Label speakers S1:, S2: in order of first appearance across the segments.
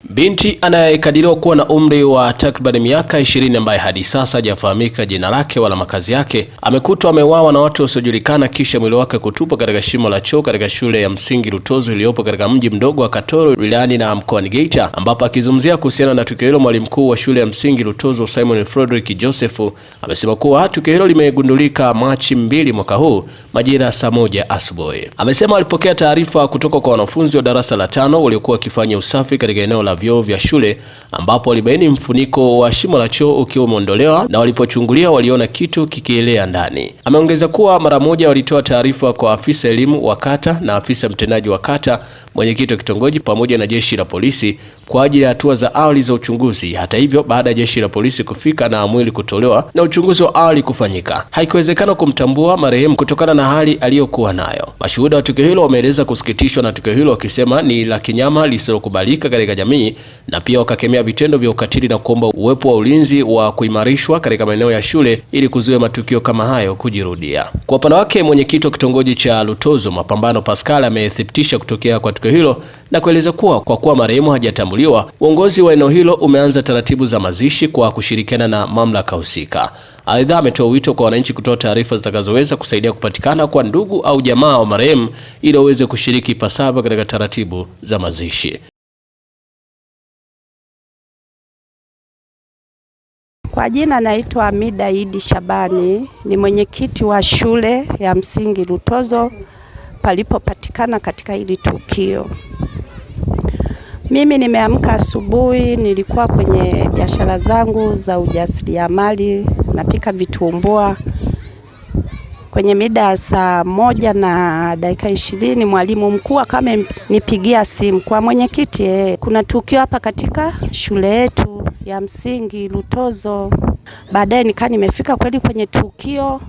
S1: Binti anayekadiriwa kuwa na umri wa takriban miaka 20 ambaye hadi sasa hajafahamika jina lake wala makazi yake amekutwa ameuawa na watu wasiojulikana kisha mwili wake kutupwa katika shimo la choo katika shule ya msingi Lutozo iliyopo katika mji mdogo wa Katoro wilayani na mkoani Geita, ambapo akizungumzia kuhusiana na tukio hilo mwalimu mkuu wa shule ya msingi Lutozo Simon Frederick Joseph amesema kuwa tukio hilo limegundulika Machi 2 mwaka huu majira saa 1 asubuhi. Amesema alipokea taarifa kutoka kwa wanafunzi wa darasa la 5 waliokuwa wakifanya usafi katika eneo la vyoo vya shule ambapo walibaini mfuniko wa shimo la choo ukiwa umeondolewa na walipochungulia waliona kitu kikielea ndani. Ameongeza kuwa mara moja walitoa taarifa kwa afisa elimu wa kata na afisa mtendaji wa kata, mwenyekiti wa kitongoji pamoja na jeshi la polisi kwa ajili ya hatua za awali za uchunguzi. Hata hivyo, baada ya jeshi la polisi kufika na mwili kutolewa na uchunguzi wa awali kufanyika, haikuwezekana kumtambua marehemu kutokana na hali aliyokuwa nayo. Mashuhuda wa tukio hilo wameeleza kusikitishwa na tukio hilo wakisema ni la kinyama lisilokubalika katika jamii, na pia wakakemea vitendo vya ukatili na kuomba uwepo wa ulinzi wa kuimarishwa katika maeneo ya shule ili kuzuia matukio kama hayo kujirudia. Kwa upande wake, mwenyekiti wa kitongoji cha Lutozo Mapambano Pascal amethibitisha kutokea kwa tukio hilo na kueleza kuwa kwa kuwa marehemu hajatambuliwa, uongozi wa eneo hilo umeanza taratibu za mazishi kwa kushirikiana na mamlaka husika. Aidha, ametoa wito kwa wananchi kutoa taarifa zitakazoweza kusaidia kupatikana kwa ndugu au jamaa wa marehemu ili waweze kushiriki ipasavyo katika taratibu za mazishi.
S2: Kwa jina naitwa Amida Idi Shabani, ni mwenyekiti wa shule ya msingi Lutozo palipopatikana katika hili tukio. Mimi nimeamka asubuhi, nilikuwa kwenye biashara zangu za ujasiriamali, napika vitumbua. Kwenye mida ya saa 1:20 mwalimu mkuu akanipigia simu kwa mwenyekiti, kuna tukio hapa katika shule yetu ya msingi Lutozo. Baadaye nimefika kweli kwenye tukio.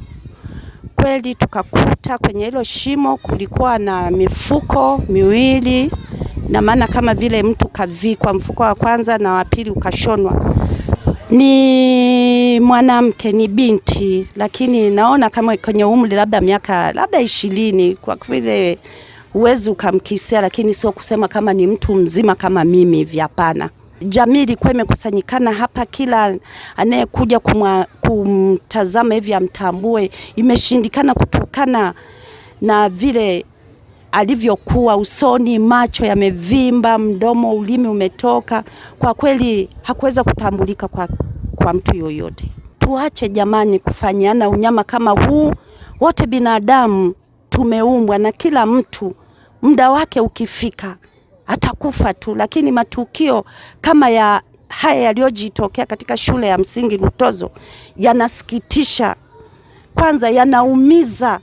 S2: Kweli tukakuta kwenye hilo shimo kulikuwa na mifuko miwili, na maana kama vile mtu kavikwa, mfuko wa kwanza na wa pili ukashonwa. Ni mwanamke, ni binti, lakini naona kama kwenye umri labda miaka 20, kwa vile uwezo ukamkisia, lakini sio kusema kama ni mtu mzima kama mimi hivi, hapana. Jamii ilikuwa imekusanyikana hapa, kila anayekuja kumtazama hivi amtambue. Imeshindikana kutokana na vile alivyokuwa usoni, macho yamevimba, mdomo, ulimi umetoka. Kwa kweli hakuweza kutambulika kwa mtu yoyote. Tuache jamani kufanyana unyama kama huu. Wote binadamu tumeumbwa na kila mtu muda wake ukifika atakufa tu, lakini matukio kama haya yaliyojitokea katika shule ya msingi Lutozo yanasikitisha. Kwanza yanaumiza.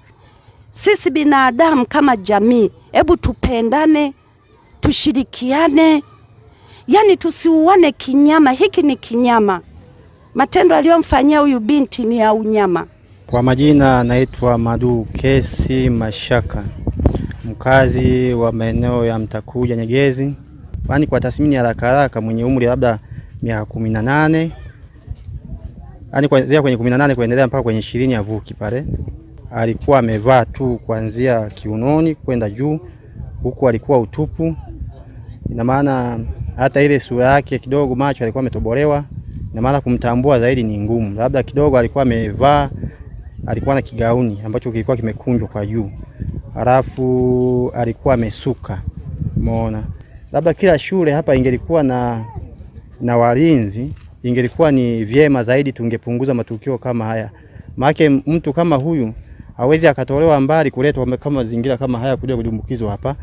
S2: Sisi binadamu kama jamii, hebu tupendane, tushirikiane, yani tusiuane kinyama. Hiki ni kinyama. Matendo aliyomfanyia huyu binti ni ya unyama.
S3: Kwa majina naitwa Madu Kesi Mashaka, mkazi wa maeneo ya Mtakuja Nyegezi. Kwani kwa tathmini ya haraka mwenye umri labda miaka 18, yani kuanzia kwenye 18 kuendelea mpaka kwenye 20 avuki pale. Alikuwa amevaa tu kuanzia kiunoni kwenda juu, huku alikuwa utupu. Ina maana hata ile sura yake kidogo, macho alikuwa ametobolewa. Ina maana kumtambua zaidi ni ngumu. Labda kidogo alikuwa amevaa, alikuwa na kigauni ambacho kilikuwa kimekunjwa kwa juu. Halafu alikuwa amesuka. Umeona? Labda kila shule hapa ingelikuwa na walinzi, ingelikuwa ni vyema zaidi, tungepunguza matukio kama haya. Maana mtu kama huyu hawezi akatolewa mbali kuletwa kama mazingira kama haya kuja kudumbukizwa hapa.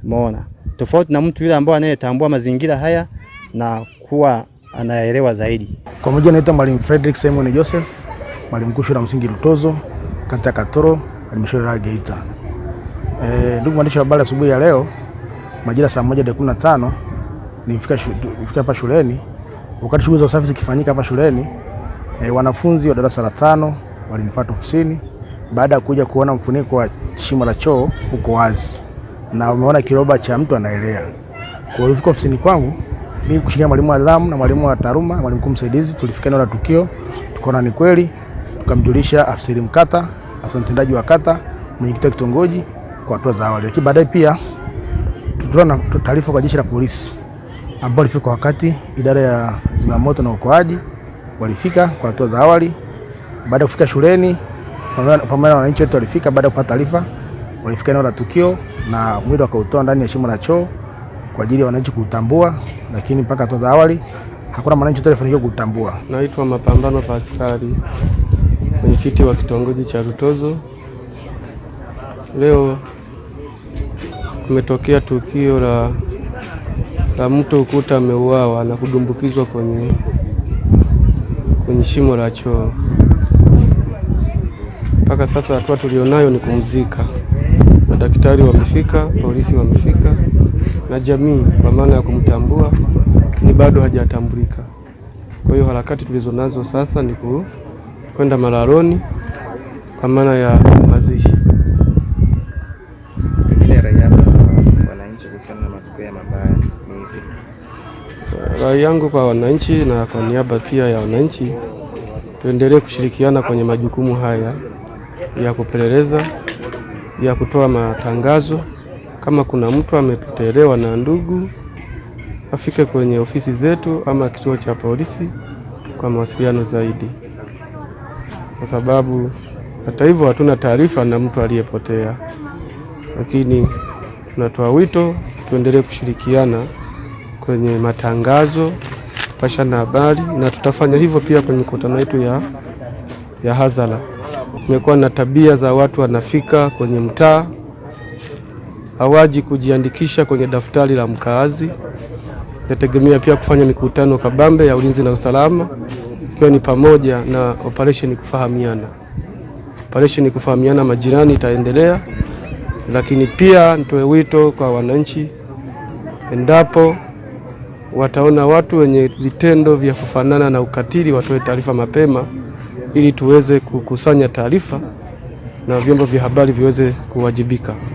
S3: Umeona? Tofauti na mtu yule ambaye anayetambua mazingira haya na kuwa anaelewa zaidi.
S4: Kwa majina naitwa Mwalimu Frederick Simon Joseph, mwalimu mkuu shule ya msingi Lutozo, kata Katoro, halmashauri ya Geita. Ndugu mwandishi wa habari, asubuhi ya leo majira saa 1:15 nilifika hapa shuleni. Wakati shughuli za usafi zikifanyika hapa shuleni, wanafunzi wa darasa la 5 walinifuata ofisini baada ya kuja kuona mfuniko wa shimo la choo uko wazi na wameona kiroba cha mtu anaelea. Kwa hiyo walifika ofisini kwangu, mimi kushirikiana mwalimu wa zamu na mwalimu wa taaluma na mwalimu mkuu msaidizi, tulifika eneo la tukio, tukaona ni kweli, tukamjulisha afisa elimu kata, afisa mtendaji wa kata, mwenyekiti wa kitongoji kwa hatua za awali. Lakini baadaye pia tulitoa taarifa kwa jeshi la polisi ambao walifika kwa wakati. Idara ya zimamoto na uokoaji walifika kwa hatua za awali. Baada ya kufika shuleni, pamoja na wananchi wote walifika. Baada ya kupata taarifa, walifika eneo la tukio na mwili wakautoa ndani ya shimo la choo kwa ajili ya wananchi kutambua, lakini mpaka hatua za awali hakuna mwananchi yote alifanikiwa kutambua.
S5: Naitwa Mapambano Paskari, mwenyekiti wa kitongoji cha Rutozo. Leo kumetokea tukio la mtu kukuta ameuawa na kudumbukizwa kwenye shimo la choo. Mpaka sasa hatua tulionayo ni kumzika. Madaktari wamefika, polisi wamefika na jamii kwa maana ya kumtambua, ni bado hajatambulika. Kwa hiyo harakati tulizonazo sasa ni kwenda Malaroni kwa maana ya mazishi. Rai yangu kwa wananchi na kwa niaba pia ya wananchi, tuendelee kushirikiana kwenye majukumu haya ya kupeleleza, ya kutoa matangazo. Kama kuna mtu amepotelewa na ndugu, afike kwenye ofisi zetu ama kituo cha polisi kwa mawasiliano zaidi, kwa sababu hata hivyo hatuna taarifa na mtu aliyepotea. Lakini tunatoa wito tuendelee kushirikiana kwenye matangazo, kupashana habari, na tutafanya hivyo pia kwenye mikutano yetu ya hadhara. Kumekuwa na tabia za watu wanafika kwenye mtaa, hawaji kujiandikisha kwenye daftari la mkaazi. Nategemea pia kufanya mikutano kabambe ya ulinzi na usalama, ikiwa ni pamoja na operation kufahamiana. Operation kufahamiana majirani itaendelea, lakini pia nitoe wito kwa wananchi, endapo wataona watu wenye vitendo vya kufanana na ukatili watoe taarifa mapema, ili tuweze kukusanya taarifa na vyombo vya habari viweze kuwajibika.